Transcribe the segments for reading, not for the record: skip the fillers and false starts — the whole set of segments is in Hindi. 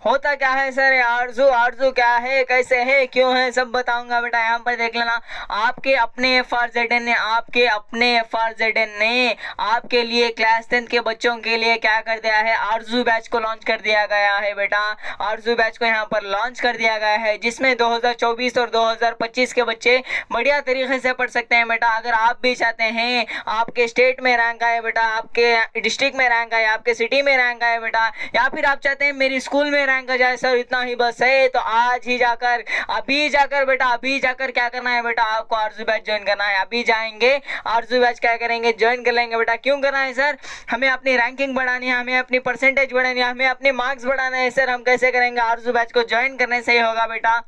होता क्या है सर, आरजू आरजू क्या है, कैसे है, क्यों है, सब बताऊंगा बेटा। यहाँ पर देख लेना, आपके अपने FRZN ने आपके लिए क्लास 10 के बच्चों के लिए क्या कर दिया है, आरजू बैच को लॉन्च कर दिया गया है बेटा। आरजू बैच को यहाँ पर लॉन्च कर दिया गया है, जिसमें 2024 और 2025 के बच्चे बढ़िया तरीके से पढ़ सकते हैं बेटा। अगर आप भी चाहते हैं आपके स्टेट में रैंक आए बेटा, आपके डिस्ट्रिक्ट में रैंक आए, आपके सिटी में रैंक आए बेटा, या फिर आप चाहते हैं मेरी स्कूल में रैंक आ जाए सर, इतना ही बस है, तो आज ही जाकर, अभी जाकर बेटा, अभी जाकर क्या करना है बेटा, आपको आरजू बैच ज्वाइन करना है। अभी जाएंगे आरजू बैच क्या करेंगे, ज्वाइन कर लेंगे बेटा। क्यों करना है सर, हमें अपनी रैंकिंग बढ़ानी है, हमें अपनी परसेंटेज बढ़ानी है, हमें अपने मार्क्स बढ़ाना है सर। हम कैसे करेंगे, आरजू बैच को ज्वाइन करने से ही होगा बेटा।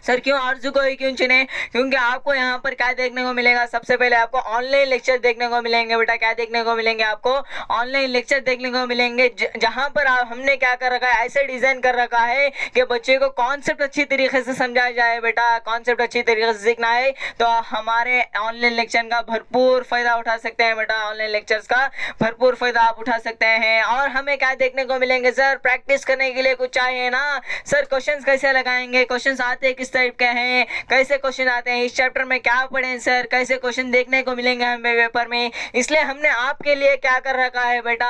सर क्यों आरजू को ही क्यों चुने, क्योंकि आपको यहाँ पर क्या देखने को मिलेगा, सबसे पहले आपको ऑनलाइन लेक्चर देखने को मिलेंगे बेटा। क्या देखने को मिलेंगे, आपको ऑनलाइन लेक्चर देखने को मिलेंगे, जहाँ पर हमने क्या कर रखा है, ऐसे डिजाइन कर रखा है कि बच्चे को कॉन्सेप्ट अच्छी तरीके से समझाया जाए बेटा। कॉन्सेप्ट अच्छी तरीके से सीखना है तो हमारे ऑनलाइन लेक्चर का भरपूर फायदा उठा सकते हैं बेटा। ऑनलाइन लेक्चर्स का भरपूर फायदा आप उठा सकते हैं। और हमें क्या देखने को मिलेंगे सर, प्रैक्टिस करने के लिए कुछ चाहिए ना सर। क्वेश्चंस कैसे लगाएंगे, क्वेश्चंस आते किस टाइप के हैं, कैसे क्वेश्चन आते हैं, इस चैप्टर में क्या पढ़ें सर, कैसे क्वेश्चन देखने को मिलेंगे हमें पेपर में। इसलिए हमने आपके लिए क्या कर रखा है बेटा,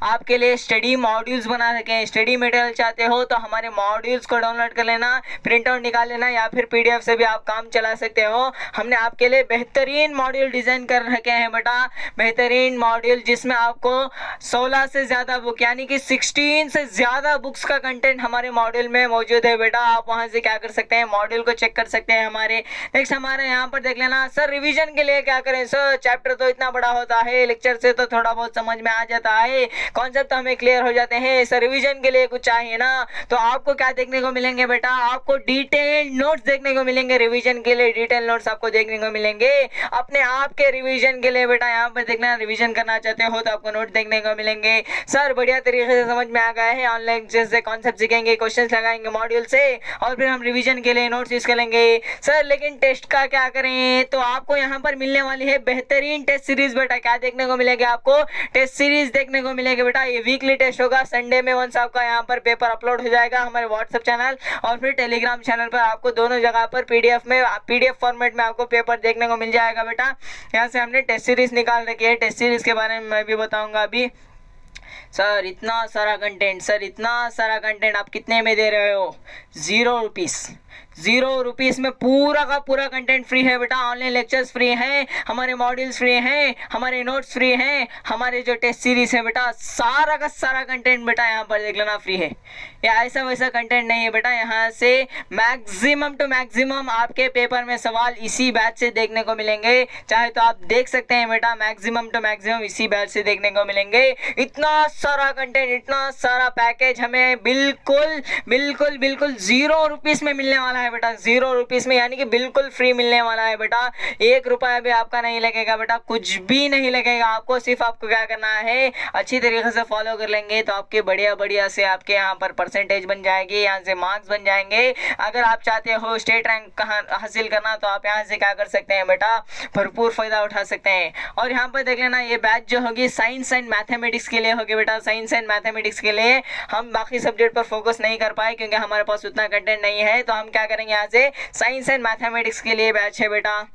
आपके लिए स्टडी मॉड्यूल्स बना रखे हैं। स्टडी मटेरियल चाहते हो तो हमारे मॉड्यूल्स को डाउनलोड कर लेना, प्रिंट आउट निकाल लेना, या फिर PDF से भी आप काम चला सकते हो। हमने आपके लिए बेहतरीन मॉड्यूल डिजाइन कर रखे हैं बेटा, बेहतरीन मॉड्यूल, जिसमें आपको 16 से ज्यादा बुक, यानी कि 16 से ज्यादा बुक्स का कंटेंट हमारे मॉड्यूल में मौजूद है बेटा। आप वहां से क्या कर सकते हैं, मॉड्यूल को चेक कर सकते हैं हमारे। नेक्स्ट हमारे यहाँ पर देख लेना सर, रिवीजन के लिए क्या करें सर, चैप्टर तो इतना बड़ा होता है, लेक्चर से तो थोड़ा बहुत समझ में आ जाता है, कॉन्सेप्ट तो हमें क्लियर हो जाते हैं सर। रिवीजन के लिए कुछ चाहिए ना, तो आपको क्या देखने को मिलेंगे बेटा, आपको डिटेल नोट्स देखने को मिलेंगे। रिवीजन के लिए डिटेल नोट्स आपको देखने को मिलेंगे अपने आप के रिवीजन के लिए बेटा। यहाँ पर देखना, रिवीजन करना चाहते हो तो आपको नोट देखने को मिलेंगे सर। बढ़िया तरीके से समझ में आ गया है, ऑनलाइन जैसे कॉन्सेप्ट सीखेंगे, क्वेश्चन लगाएंगे मॉड्यूल से, और फिर हम रिवीजन के लिए नोट्स यूज करेंगे सर। लेकिन टेस्ट का क्या करें, तो आपको यहाँ पर मिलने वाली है बेहतरीन टेस्ट सीरीज बेटा। क्या देखने को मिलेगा, आपको टेस्ट सीरीज देखने को मिलेगी बेटा। ये वीकली टेस्ट होगा, संडे में वंस आपका यहाँ पर पेपर अपलोड हो जाएगा हमारे व्हाट्सएप चैनल और फिर टेलीग्राम चैनल पर। आपको दोनों जगह पर PDF फॉर्मेट में आपको पेपर देखने को मिल जाएगा बेटा। यहाँ से हमने टेस्ट सीरीज निकाल रखी है, टेस्ट सीरीज के बारे में मैं भी बताऊंगा अभी। सर इतना सारा कंटेंट, सर इतना सारा कंटेंट आप कितने में दे रहे हो, 0 रुपीस। 0 रुपीस में पूरा का पूरा कंटेंट फ्री है बेटा। ऑनलाइन लेक्चर्स फ्री हैं, हमारे मॉड्यूल्स फ्री हैं, हमारे नोट्स फ्री हैं, हमारे जो टेस्ट सीरीज है बेटा, सारा का सारा कंटेंट बेटा यहाँ पर देख लेना फ्री है। या ऐसा वैसा कंटेंट नहीं है बेटा। यहाँ से मैक्सिमम टू मैक्सिमम आपके पेपर में सवाल इसी बैच से देखने को मिलेंगे, चाहे तो आप देख सकते हैं बेटा। मैक्सिमम टू मैक्सिमम इसी बैच से देखने को मिलेंगे। इतना सारा कंटेंट, इतना सारा पैकेज हमें बिल्कुल बिल्कुल बिल्कुल 0 रुपीस में मिलने वाला है बेटा। 0 रुपीस में, यानी कि बिल्कुल फ्री मिलने वाला है बेटा। 1 रुपया भी आपका नहीं लगेगा बेटा, कुछ भी नहीं लगेगा आपको। सिर्फ आपको क्या करना है, अच्छी तरीके से फॉलो कर लेंगे तो आपके बढ़िया बढ़िया से आपके यहाँ पर परसेंटेज बन जाएगी, यहाँ से मार्क्स बन जाएंगे। अगर आप चाहते हो स्टेट रैंक कहाँ हासिल करना तो आप यहाँ से क्या कर सकते हैं बेटा, भरपूर फायदा उठा सकते हैं। और यहाँ पर देख लेना, ये बैच जो होगी साइंस एंड मैथमेटिक्स के लिए होगी बेटा। साइंस एंड मैथमेटिक्स के लिए हम बाकी सब्जेक्ट पर फोकस नहीं कर पाए क्योंकि हमारे पास उतना कंटेंट नहीं है, तो हम क्या करेंगे, यहाँ से साइंस एंड मैथमेटिक्स के लिए बैच है बेटा।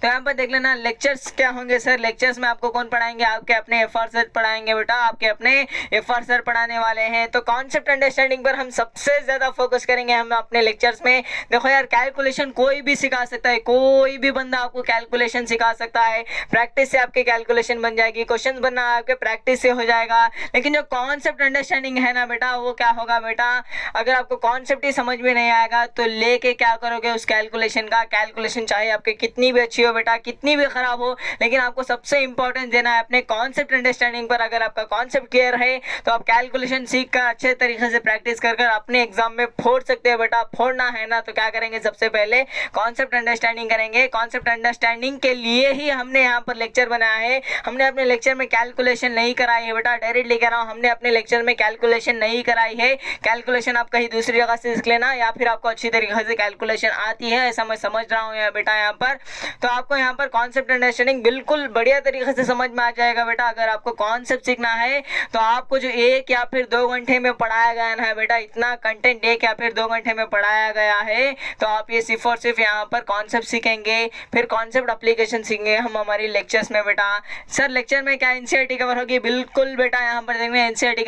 तो यहाँ पर देख लेना लेक्चर्स क्या होंगे सर। लेक्चर्स में आपको कौन पढ़ाएंगे, आपके अपने FR सर पढ़ाएंगे बेटा, आपके अपने FR सर पढ़ाने वाले हैं। तो कॉन्सेप्ट अंडरस्टैंडिंग पर हम सबसे ज़्यादा फोकस करेंगे हम अपने लेक्चर्स में। देखो यार, कैलकुलेशन कोई भी सिखा सकता है, कोई भी बंदा आपको कैलकुलेशन सिखा सकता है। प्रैक्टिस से आपकी कैलकुलेशन बन जाएगी, क्वेश्चन बनना आपके प्रैक्टिस से हो जाएगा। लेकिन जो कॉन्सेप्ट अंडरस्टैंडिंग है ना बेटा, वो क्या होगा बेटा, अगर आपको कॉन्सेप्ट ही समझ में नहीं आएगा तो लेके क्या करोगे उस कैलकुलेशन का। कैलकुलेशन चाहे आपके कितनी भी अच्छी हो बेटा, कितनी भी खराब हो, लेकिन आपको सबसे इंपॉर्टेंट देना है अपने कॉन्सेप्ट अंडरस्टैंडिंग पर। अगर आपका कॉन्सेप्ट क्लियर है तो आप कैलकुलेशन सीख कर अच्छे तरीके से प्रैक्टिस कर अपने एग्जाम में फोड़ सकते हो बेटा। फोड़ना है ना तो क्या करेंगे, सबसे पहले कॉन्सेप्ट अंडरस्टैंडिंग करेंगे। कॉन्सेप्ट अंडरस्टैंडिंग के लिए ही हमने यहाँ पर लेक्चर बनाया है। हमने अपने लेक्चर में कैलकुलेशन नहीं कराई है बेटा, डायरेक्टली कह रहा हूँ, हमने अपने लेक्चर में कैलकुलेशन नहीं कराई है। कैलकुलेशन आप कहीं दूसरी जगह से सीख लेना, या फिर आपको अच्छी तरीके से कैलकुलेशन आती है, ऐसा मैं समझ रहा हूँ बेटा यहाँ पर। तो आपको यहाँ पर कॉन्सेप्ट अंडरस्टैंडिंग बिल्कुल बढ़िया तरीके से समझ में आ जाएगा बेटा। अगर आपको कॉन्सेप्ट सीखना है तो आपको जो 1 या फिर 2 घंटे में पढ़ाया गया है बेटा, इतना कंटेंट 1 या फिर 2 घंटे में पढ़ाया गया है, तो आप ये सिर्फ और सिर्फ यहाँ पर कॉन्सेप्ट सीखेंगे, फिर कॉन्सेप्ट एप्लीकेशन सीखेंगे हम हमारी लेक्चर्स में बेटा। सर लेक्चर में क्या एनसीईआरटी कवर होगी? बिल्कुल बेटा, यहाँ पर देखेंगे एनसीईआरटी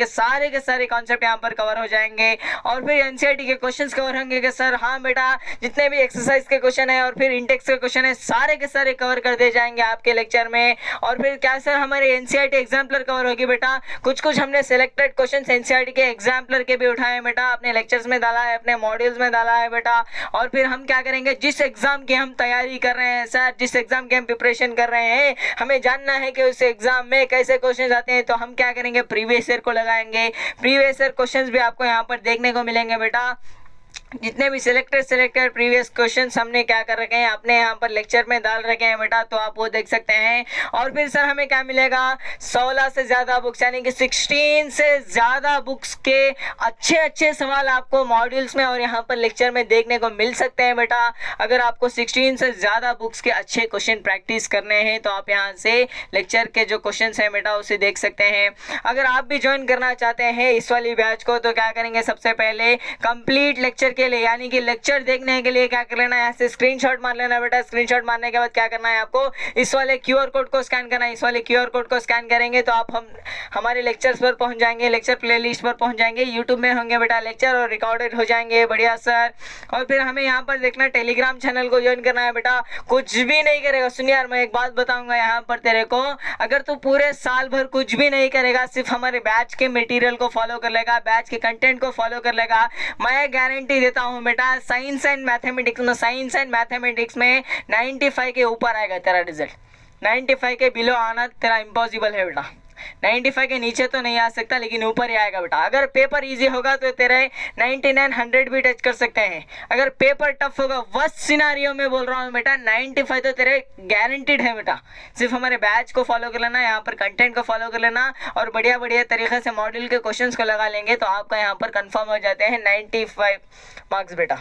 के सारे कॉन्सेप्ट यहाँ पर कवर हो जाएंगे और फिर एनसीईआरटी के क्वेश्चंस कवर होंगे कि सर हाँ बेटा, जितने भी एक्सरसाइज के क्वेश्चन है और फिर इंटेक्स के क्वेश्चन है सारे के सारे कवर कर दिए जाएंगे आपके लेक्चर में। और फिर क्या सर हमारे एनसीईआरटी एग्जाम्पलर कवर होगी बेटा। कुछ हमने सिलेक्टेड क्वेश्चन एनसीईआरटी के एग्जाम्पलर के भी उठाए हैं बेटा, अपने लेक्चर्स में डाला है, अपने मॉड्यूल्स में डाला है बेटा। और फिर हम क्या करेंगे, जिस एग्जाम की हम तैयारी कर रहे हैं सर, जिस एग्जाम की हम प्रिपरेशन कर रहे हैं, हमें जानना है कि उस एग्जाम में कैसे क्वेश्चन आते हैं, तो हम क्या करेंगे, प्रीवियस ईयर को लगाएंगे। प्रीवियस ईयर क्वेश्चंस भी आपको यहाँ पर देखने को मिलेंगे बेटा। जितने भी सिलेक्टेड प्रीवियस क्वेश्चंस हमने क्या कर रखे हैं, अपने यहाँ पर लेक्चर में डाल रखे हैं बेटा, तो आप वो देख सकते हैं। और फिर सर हमें क्या मिलेगा, 16 से ज़्यादा बुक्स यानी कि 16 से ज़्यादा बुक्स के अच्छे सवाल आपको मॉड्यूल्स में और यहाँ पर लेक्चर में देखने को मिल सकते हैं बेटा। अगर आपको 16 से ज़्यादा बुक्स के अच्छे क्वेश्चन प्रैक्टिस करने हैं तो आप यहाँ से लेक्चर के जो क्वेश्चन हैं बेटा उसे देख सकते हैं। अगर आप भी ज्वाइन करना चाहते हैं इस वाली बैच को तो क्या करेंगे, सबसे पहले कंप्लीट लेक्चर के लिए यानी कि लेक्चर देखने के लिए क्या कर लेना है, यहाँ से स्क्रीनशॉट मार लेना बेटा। स्क्रीनशॉट मारने के बाद क्या करना है, आपको इस वाले क्यूआर कोड को स्कैन करना है। इस वाले क्यूआर कोड को स्कैन करेंगे तो आप हमारे लेक्चर्स पर पहुंच जाएंगे, लेक्चर प्लेलिस्ट पर पहुंच जाएंगे। यूट्यूब में होंगे बेटा लेक्चर और रिकॉर्डेड हो जाएंगे, बढ़िया सर। और फिर हमें यहाँ पर देखना टेलीग्राम चैनल को ज्वाइन करना है बेटा। कुछ भी नहीं करेगा, सुन यार मैं एक बात बताऊंगा यहाँ पर तेरे को, अगर तू पूरे साल भर कुछ भी नहीं करेगा, सिर्फ हमारे बैच के मटेरियल को फॉलो कर लेगा, बैच के कंटेंट को फॉलो कर लेगा, मैं गारंटी देता हूँ बेटा साइंस एंड मैथमेटिक्स में 95 के ऊपर आएगा तेरा रिजल्ट। 95 के बिलो आना तेरा इम्पॉसिबल है बेटा। 95 के नीचे तो नहीं आ सकता लेकिन ऊपर ही आएगा बेटा। अगर पेपर इजी होगा तो तेरे 99 100 भी टच कर सकते हैं। अगर पेपर टफ होगा, वर्स्ट सिनारियो में बोल रहा हूँ बेटा, 95 तो तेरे गारंटीड है बेटा। सिर्फ हमारे बैच को फॉलो कर लेना, यहाँ पर कंटेंट को फॉलो कर लेना और बढ़िया तरीके से मॉड्यूल के क्वेश्चंस को लगा लेंगे तो आपका यहाँ पर कंफर्म हो जाते हैं 95 मार्क्स बेटा।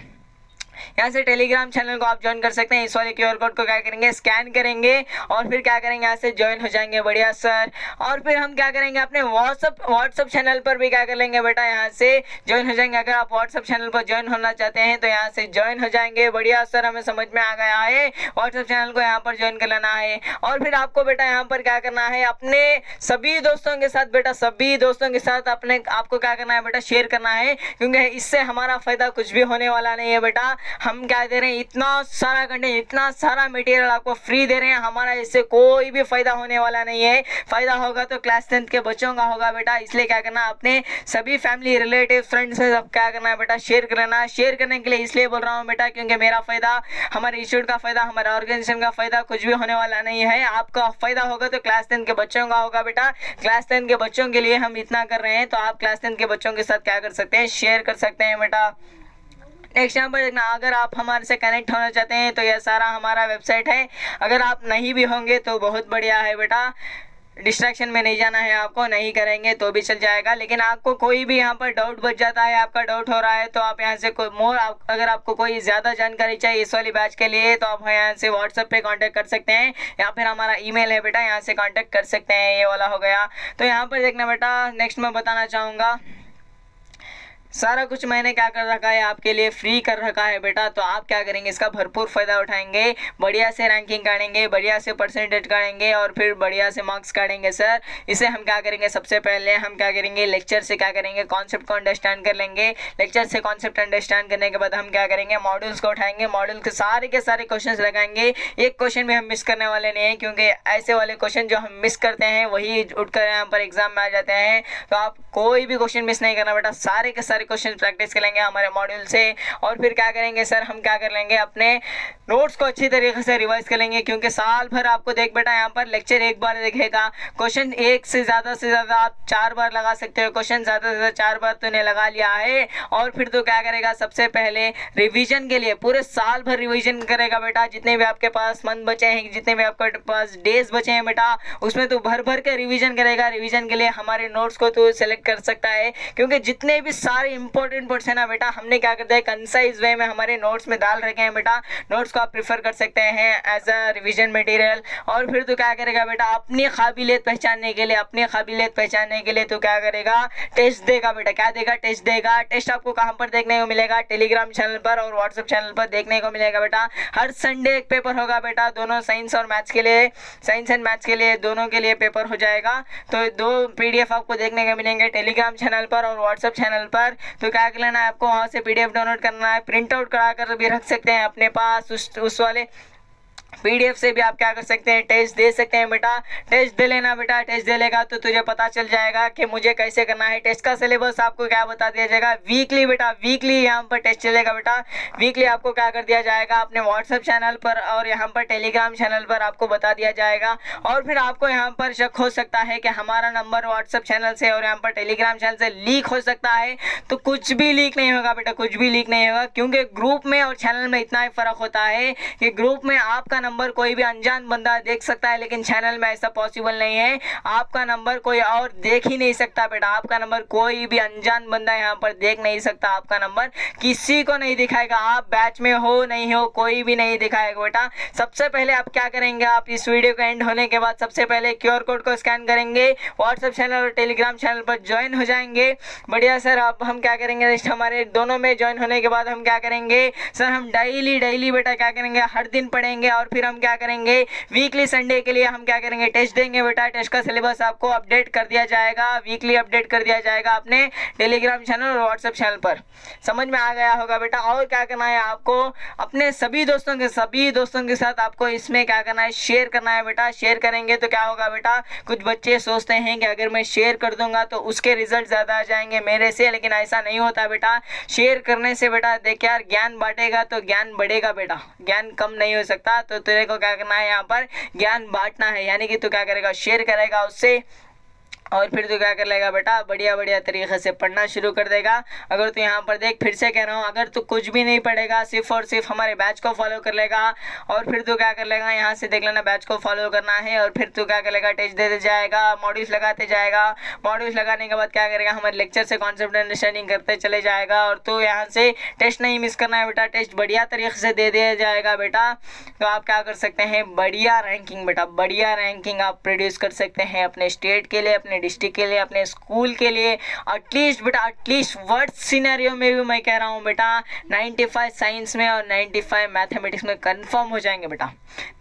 यहाँ से टेलीग्राम चैनल को आप ज्वाइन कर सकते हैं। इस वाले क्यूआर कोड को क्या करेंगे, स्कैन करेंगे और फिर क्या करेंगे, यहाँ से ज्वाइन हो जाएंगे, बढ़िया सर। और फिर हम क्या करेंगे, अपने व्हाट्सअप चैनल पर भी क्या कर लेंगे बेटा, यहाँ से ज्वाइन हो जाएंगे। अगर आप व्हाट्सअप चैनल पर ज्वाइन होना चाहते हैं तो यहाँ से ज्वाइन हो जाएंगे, बढ़िया सर, हमें समझ में आ गया है। व्हाट्सअप चैनल को यहाँ पर ज्वाइन कर लेना है और फिर आपको बेटा यहाँ पर क्या करना है, अपने सभी दोस्तों के साथ बेटा, सभी दोस्तों के साथ अपने आपको क्या करना है बेटा, शेयर करना है, क्योंकि इससे हमारा फायदा कुछ भी होने वाला नहीं है बेटा। हम क्या दे रहे हैं, इतना सारा कंटेंट, इतना सारा मटेरियल आपको फ्री दे रहे हैं, हमारा इससे कोई भी फायदा होने वाला नहीं है। फायदा होगा तो क्लास 10 के बच्चों का होगा बेटा। इसलिए क्या करना, अपने सभी फैमिली रिलेटिव फ्रेंड्स से सब क्या करना है बेटा, शेयर कर लेना। शेयर करने के लिए इसलिए बोल रहा हूँ बेटा क्योंकि मेरा फायदा, हमारे इंस्टीट्यूट का फायदा, हमारे ऑर्गेनाइजेशन का फायदा कुछ भी होने वाला नहीं है। आपका फायदा होगा तो क्लास 10 के बच्चों का होगा बेटा। क्लास 10 के बच्चों के लिए हम इतना कर रहे हैं तो आप क्लास 10 के बच्चों के साथ क्या कर सकते हैं, शेयर कर सकते हैं बेटा। नेक्स्ट यहाँ पर देखना, अगर आप हमारे से कनेक्ट होना चाहते हैं तो यह सारा हमारा वेबसाइट है। अगर आप नहीं भी होंगे तो बहुत बढ़िया है बेटा, डिस्ट्रैक्शन में नहीं जाना है आपको, नहीं करेंगे तो भी चल जाएगा। लेकिन आपको कोई भी यहाँ पर डाउट बच जाता है, आपका डाउट हो रहा है तो आप यहाँ से कोई अगर आपको कोई ज़्यादा जानकारी चाहिए इस वाली बैच के लिए तो आप यहाँ से व्हाट्सएप पे कांटेक्ट कर सकते हैं या फिर हमारा ईमेल है बेटा, यहाँ से कांटेक्ट कर सकते हैं। ये वाला हो गया। तो यहाँ पर देखना बेटा, नेक्स्ट मैं बताना चाहूँगा, सारा कुछ मैंने क्या कर रखा है, आपके लिए फ्री कर रखा है बेटा। तो आप क्या करेंगे, इसका भरपूर फ़ायदा उठाएंगे, बढ़िया से रैंकिंग काटेंगे, बढ़िया से परसेंटेज काटेंगे और फिर बढ़िया से मार्क्स काटेंगे सर। इसे हम क्या करेंगे, सबसे पहले हम क्या करेंगे, लेक्चर से क्या करेंगे, कॉन्सेप्ट को अंडरस्टैंड कर लेंगे। लेक्चर से कॉन्सेप्ट अंडरस्टैंड करने के बाद हम क्या करेंगे, मॉड्यूल्स को उठाएंगे, मॉड्यूल के सारे क्वेश्चन लगाएंगे। एक क्वेश्चन भी हम मिस करने वाले नहीं हैं क्योंकि ऐसे वाले क्वेश्चन जो हम मिस करते हैं वही उठकर यहाँ पर एग्जाम में आ जाते हैं। तो आप कोई भी क्वेश्चन मिस नहीं करना बेटा, सारे के सारे क्वेश्चन प्रैक्टिस करेंगे हमारे मॉड्यूल से। और फिर क्या करेंगे सर, हम क्या कर लेंगे, अपने नोट्स को अच्छी तरीके से रिवाइज कर लेंगे क्योंकि साल भर आपको देख बेटा यहाँ पर लेक्चर एक बार देखेगा, क्वेश्चन एक से ज़्यादा आप 4 बार लगा सकते हो, क्वेश्चन ज़्यादा से ज़्यादा 4 बार तूने लगा लिया है। और फिर तो क्या करेगा, सबसे पहले रिवीजन के लिए पूरे साल भर रिवीजन करेगा बेटा। जितने भी आपके पास मंथ बचे हैं, जितने भी आपके पास डेज बचे हैं बेटा, उसमें तो भर के रिवीजन करेगा। रिवीजन के लिए हमारे नोट्स को तो सेलेक्ट चेक कर सकता है, क्योंकि जितने भी सारे इंपॉर्टेंट पॉइंट्स है ना बेटा हमने क्या करते हैं कंसाइज वे में हमारे नोट्स में डाल रखे हैं बेटा। नोट्स को आप प्रेफर कर सकते हैं एज अ रिविजन मटेरियल। और फिर तो क्या करेगा बेटा अपनी काबिलियत पहचानने के लिए तो क्या करेगा टेस्ट देगा बेटा। क्या देगा? टेस्ट देगा। टेस्ट आपको कहाँ पर देखने को मिलेगा? टेलीग्राम चैनल पर और व्हाट्सएप चैनल पर देखने को मिलेगा बेटा। हर संडे एक पेपर होगा बेटा, दोनों साइंस और मैथ्स के लिए, साइंस एंड मैथ्स के लिए दोनों के लिए पेपर हो जाएगा। तो 2 PDF आपको देखने को मिलेंगे टेलीग्राम चैनल पर और व्हाट्सएप चैनल पर। तो क्या कर लेना है आपको, वहाँ से PDF डाउनलोड करना है, प्रिंट आउट करा कर भी रख सकते हैं अपने पास। उस वाले PDF से भी आप क्या कर सकते हैं टेस्ट दे सकते हैं बेटा। टेस्ट दे लेना बेटा। टेस्ट दे लेगा तो तुझे पता चल जाएगा कि मुझे कैसे करना है। टेस्ट का सिलेबस आपको क्या बता दिया जाएगा वीकली बेटा, वीकली यहाँ पर टेस्ट चलेगा बेटा। वीकली आपको क्या कर दिया जाएगा अपने व्हाट्सएप चैनल पर और यहाँ पर टेलीग्राम चैनल पर आपको बता दिया जाएगा। और फिर आपको यहाँ पर शक हो सकता है कि हमारा नंबर व्हाट्सएप चैनल से और यहाँ पर टेलीग्राम चैनल से लीक हो सकता है, तो कुछ भी लीक नहीं होगा बेटा, कुछ भी लीक नहीं होगा। क्योंकि ग्रुप में और चैनल में इतना ही फर्क होता है कि ग्रुप में आपका नंबर कोई भी अनजान बंदा देख सकता है, लेकिन चैनल में ऐसा पॉसिबल नहीं है। आपका नंबर कोई और देख ही नहीं सकता बेटा। आपका नंबर कोई भी अनजान बंदा यहाँ पर देख नहीं सकता। आपका नंबर किसी को नहीं दिखाएगा। आप बैच में हो नहीं हो कोई भी नहीं दिखाएगा बेटा। सबसे पहले आप क्या करेंगे, आप इस वीडियो को एंड होने के बाद सबसे पहले QR कोड को स्कैन करेंगे, व्हाट्सएप चैनल और टेलीग्राम चैनल पर ज्वाइन हो जाएंगे। बढ़िया सर। अब हम क्या करेंगे, हमारे दोनों में ज्वाइन होने के बाद हम क्या करेंगे सर, हम डेली बेटा क्या करेंगे, हर दिन पढ़ेंगे। और फिर हम क्या करेंगे वीकली संडे के लिए हम क्या करेंगे टेस्ट देंगे बेटा। टेस्ट का सिलेबस आपको अपडेट कर दिया जाएगा, वीकली अपडेट कर दिया जाएगा अपने टेलीग्राम चैनल और व्हाट्सएप चैनल पर। समझ में आ गया होगा बेटा। और क्या करना है आपको, अपने सभी दोस्तों के साथ आपको इसमें क्या करना है, शेयर करना है बेटा। शेयर करेंगे तो क्या होगा बेटा, कुछ बच्चे सोचते हैं कि अगर मैं शेयर कर दूंगा तो उसके रिजल्ट ज़्यादा आ जाएंगे मेरे से, लेकिन ऐसा नहीं होता बेटा। शेयर करने से बेटा देख यार ज्ञान बांटेगा तो ज्ञान बढ़ेगा बेटा, ज्ञान कम नहीं हो सकता। तो तेरे को क्या करना है, यहाँ पर ज्ञान बांटना है, यानी कि तू क्या करेगा शेयर करेगा उससे, और फिर तो क्या कर लेगा बेटा बढ़िया तरीके से पढ़ना शुरू कर देगा। अगर तू यहाँ पर देख, फिर से कह रहा हूँ, अगर तू कुछ भी नहीं पढ़ेगा, सिर्फ और सिर्फ हमारे बैच को फॉलो कर लेगा, और फिर तू क्या कर लेगा, यहाँ से देख लेना बैच को फॉलो करना है, और फिर तू क्या कर लेगा टेस्ट देते जाएगा, मॉड्यूल्स लगाते जाएगा। मॉड्यूल्स लगाने के बाद क्या करेगा, हमारे लेक्चर से कॉन्सेप्ट अंडरस्टैंडिंग करते चले जाएगा। और तू यहाँ से टेस्ट नहीं मिस करना है बेटा, टेस्ट बढ़िया तरीके से दे दिया जाएगा बेटा। तो आप क्या कर सकते हैं, बढ़िया रैंकिंग बेटा, बढ़िया रैंकिंग आप प्रोड्यूस कर सकते हैं अपने स्टेट के लिए, अपने डिस्ट्रिक्ट के लिए, अपने स्कूल के लिए। एटलीस्ट बेटा, एटलीस्ट वर्स्ट सिनेरियो में भी मैं कह रहा हूँ बेटा 95 साइंस में और 95 मैथमेटिक्स में कंफर्म हो जाएंगे बेटा।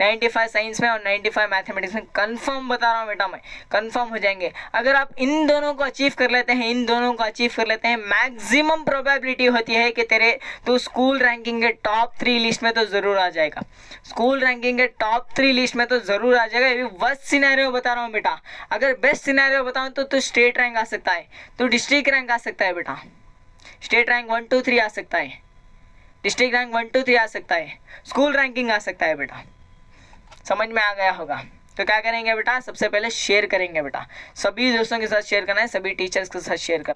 95 साइंस में और 95 मैथमेटिक्स में कंफर्म बता रहा हूँ बेटा, मैं कंफर्म हो जाएंगे। अगर आप इन दोनों को अचीव कर लेते हैं, मैक्सिमम प्रोबेबिलिटी होती है कि तू स्कूल रैंकिंग के टॉप 3 लिस्ट में तो जरूर आ जाएगा। स्कूल रैंकिंग के टॉप 3 लिस्ट में तो जरूर आ जाएगा। ये वर्स्ट सिनेरियो बता रहा हूँ बेटा। अगर बेस्ट सिनेरियो बताऊँ तो स्टेट रैंक आ सकता है, तो डिस्ट्रिक्ट रैंक आ सकता है बेटा। स्टेट रैंक 1 2 3 आ सकता है, डिस्ट्रिक्ट रैंक 1 2 3 आ सकता है, स्कूल रैंकिंग आ सकता है बेटा। समझ में आ गया होगा। तो क्या करेंगे बेटा, सबसे पहले शेयर करेंगे बेटा, सभी दोस्तों के साथ शेयर करना है, सभी टीचर्स के साथ शेयर करना है।